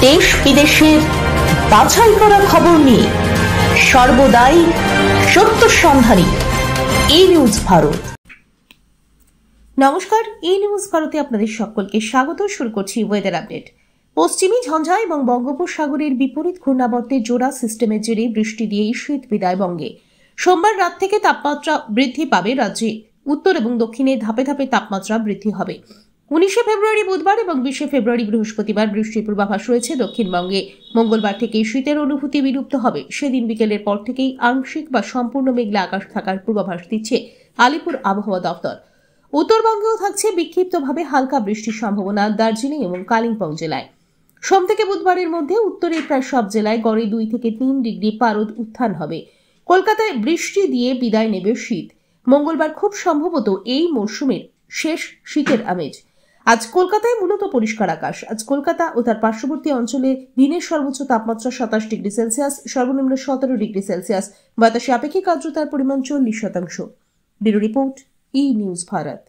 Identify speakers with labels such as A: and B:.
A: দেশ বিদেশের বাছাই করা খবর নিয়ে সর্বদাই সত্য সন্ধানী এই নিউজ ভারত। নমস্কার, এই নিউজ ভারতে আপনাদের সকলকে স্বাগত। শুরু করছি ওয়েদার আপডেট। পশ্চিমী ঝঞ্ঝা এবং বঙ্গোপসাগরের বিপরীত ঘূর্ণাবর্তের জোড়া সিস্টেমের জেরে বৃষ্টি দিয়েই শীত বিদায় বঙ্গে। সোমবার রাত থেকে তাপমাত্রা বৃদ্ধি পাবে রাজ্যে। উত্তর এবং দক্ষিণে ধাপে ধাপে তাপমাত্রা বৃদ্ধি হবে। 19 ফেব্রুয়ারি বুধবার এবং 20 ফেব্রুয়ারি বৃহস্পতিবার বৃষ্টির পূর্বাভাস রয়েছে দক্ষিণবঙ্গে। মঙ্গলবার থেকে শীতের অনুভূতি বিলুপ্ত হবে। সেদিন বিকেলের পর থেকেই আংশিক বা সম্পূর্ণ মেঘলা আকাশ থাকার পূর্বাভাস দিচ্ছে আলিপুর আবহাওয়া দপ্তর। উত্তরবঙ্গেও থাকছে বিক্ষিপ্তভাবে হালকা বৃষ্টির সম্ভাবনা দার্জিলিং এবং কালিম্পং জেলায়। সোম থেকে বুধবারের মধ্যে উত্তরের প্রায় সব জেলায় গড়ে 2 থেকে 3 ডিগ্রি পারদ উত্থান হবে। কলকাতায় বৃষ্টি দিয়ে বিদায় নেবে শীত। মঙ্গলবার খুব সম্ভবত এই মরশুমের শেষ শীতের আমেজ। আজ কলকাতায় মূলত পরিষ্কার আকাশ। আজ কলকাতা ও তার পার্শ্ববর্তী অঞ্চলে দিনের সর্বোচ্চ তাপমাত্রা 27 ডিগ্রি সেলসিয়াস, সর্বনিম্ন 17 ডিগ্রি সেলসিয়াস। বাতাসে আপেক্ষিক আর্দ্রতার পরিমাণ 40%। ব্যুরো রিপোর্ট, ই নিউজ ভারত।